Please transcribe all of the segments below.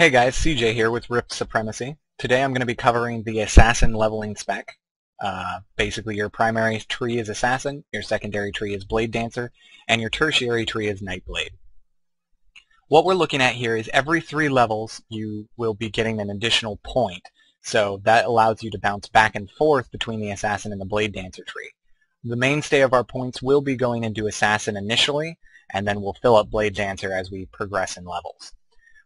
Hey guys, CJ here with Rift Supremacy. Today I'm going to be covering the Assassin leveling spec. Basically your primary tree is Assassin, your secondary tree is Blade Dancer, and your tertiary tree is Nightblade. What we're looking at here is every 3 levels you will be getting an additional point, so that allows you to bounce back and forth between the Assassin and the Blade Dancer tree. The mainstay of our points will be going into Assassin initially, and then we'll fill up Blade Dancer as we progress in levels.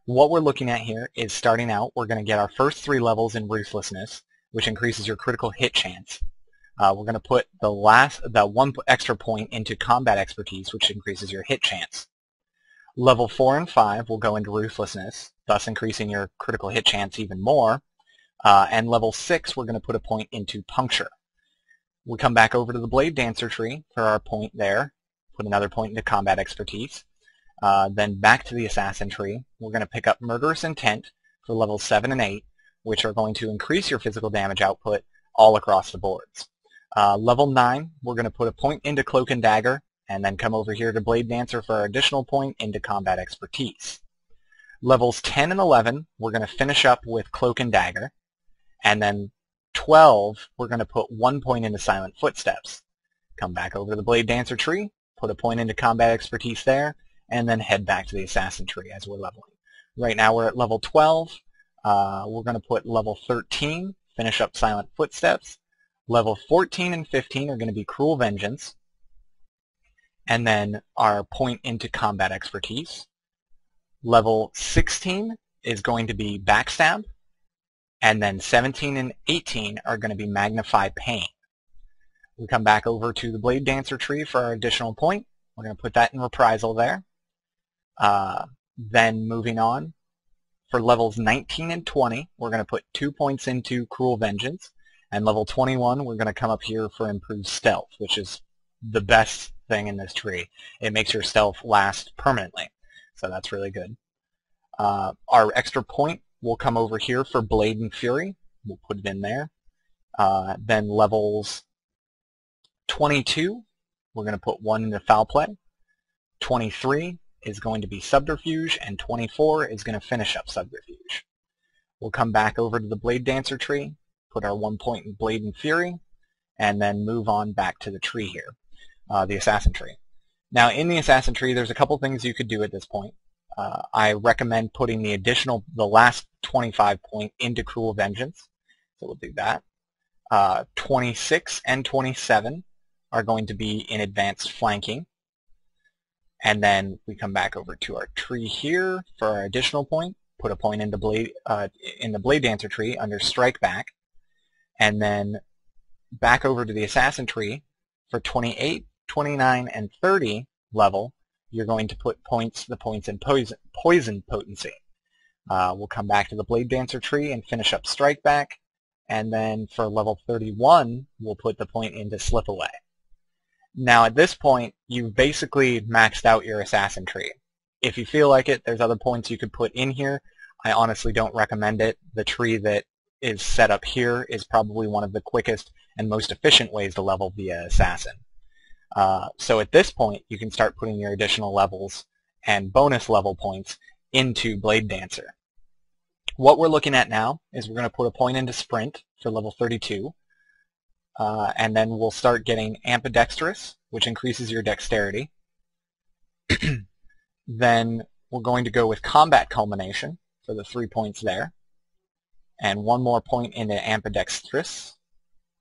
What we're looking at here is starting out, we're going to get our first 3 levels in Ruthlessness, which increases your critical hit chance. We're going to put the 1 extra point into Combat Expertise, which increases your hit chance. Level 4 and 5 will go into Ruthlessness, thus increasing your critical hit chance even more. And level 6, we're going to put a point into Puncture. We come back over to the Blade Dancer tree for our point there, put another point into Combat Expertise. Then back to the Assassin tree, we're going to pick up Murderous Intent for levels 7 and 8, which are going to increase your physical damage output all across the boards. Level 9, we're going to put a point into Cloak and Dagger, and then come over here to Blade Dancer for our additional point into Combat Expertise. Levels 10 and 11, we're going to finish up with Cloak and Dagger, and then 12, we're going to put 1 point into Silent Footsteps. Come back over to the Blade Dancer tree, put a point into Combat Expertise there, and then head back to the Assassin tree as we're leveling. Right now we're at level 12. We're going to put level 13, finish up Silent Footsteps. Level 14 and 15 are going to be Cruel Vengeance. And then our point into Combat Expertise. Level 16 is going to be Backstab. And then 17 and 18 are going to be Magnify Pain. We come back over to the Blade Dancer tree for our additional point. We're going to put that in Reprisal there. Then moving on, for levels 19 and 20, we're going to put 2 points into Cruel Vengeance, and level 21, we're going to come up here for Improved Stealth, which is the best thing in this tree. It makes your stealth last permanently, so that's really good. Our extra point will come over here for Blade and Fury. We'll put it in there. Then levels 22, we're going to put 1 into Foul Play. 23 is going to be Subterfuge, and 24 is going to finish up Subterfuge. We'll come back over to the Blade Dancer tree, put our 1 point in Blade and Fury, and then move on back to the tree here, the Assassin tree. Now in the Assassin tree there's a couple things you could do at this point. I recommend putting the last 25 point into Cruel Vengeance, so we'll do that. 26 and 27 are going to be in Advanced Flanking. And then we come back over to our tree here for our additional point, put a point into in the Blade Dancer tree under Strike Back, and then back over to the Assassin tree for 28, 29, and 30 level, you're going to put the points in Poison Potency. We'll come back to the Blade Dancer tree and finish up Strike Back, and then for level 31, we'll put the point into Slip Away. Now at this point, you've basically maxed out your Assassin tree. If you feel like it, there's other points you could put in here. I honestly don't recommend it. The tree that is set up here is probably one of the quickest and most efficient ways to level via Assassin. So at this point, you can start putting your additional levels and bonus level points into Blade Dancer. What we're looking at now is we're going to put a point into Sprint for level 32. And then we'll start getting Ambidextrous, which increases your dexterity. Then we're going to go with Combat Culmination for the 3 points there. And 1 more point into Ambidextrous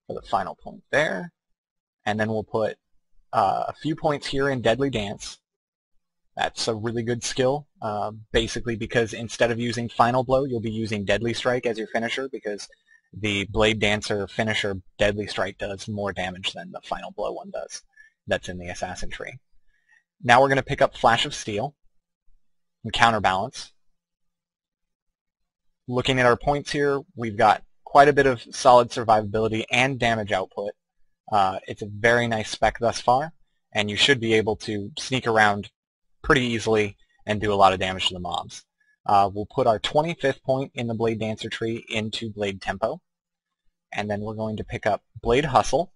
for the final point there. And then we'll put a few points here in Deadly Dance. That's a really good skill, basically because instead of using Final Blow, you'll be using Deadly Strike as your finisher, because the Blade Dancer finisher Deadly Strike does more damage than the Final Blow one does. That's in the Assassin tree. Now we're going to pick up Flash of Steel and Counterbalance. Looking at our points here, we've got quite a bit of solid survivability and damage output. It's a very nice spec thus far, and you should be able to sneak around pretty easily and do a lot of damage to the mobs. We'll put our 25th point in the Blade Dancer tree into Blade Tempo, and then we're going to pick up Blade Hustle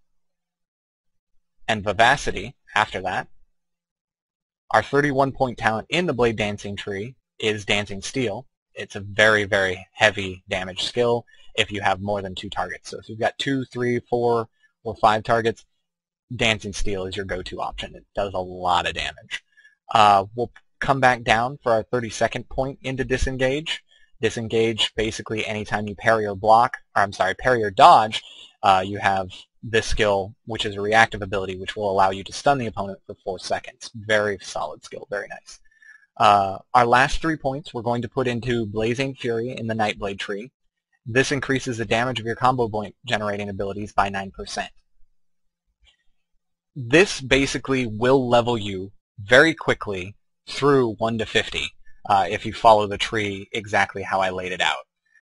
and Vivacity after that. Our 31-point talent in the Blade Dancing tree is Dancing Steel. It's a very, very heavy damage skill if you have more than 2 targets. So if you've got 2, 3, 4, or 5 targets, Dancing Steel is your go-to option. It does a lot of damage. We'll come back down for our 32nd point into Disengage. Disengage, basically anytime you parry or block, or I'm sorry, parry or dodge, you have this skill, which is a reactive ability, which will allow you to stun the opponent for 4 seconds. Very solid skill, very nice. Our last 3 points we're going to put into Blazing Fury in the Nightblade tree. This increases the damage of your combo point generating abilities by 9%. This basically will level you very quickly through 1 to 50 if you follow the tree exactly how I laid it out.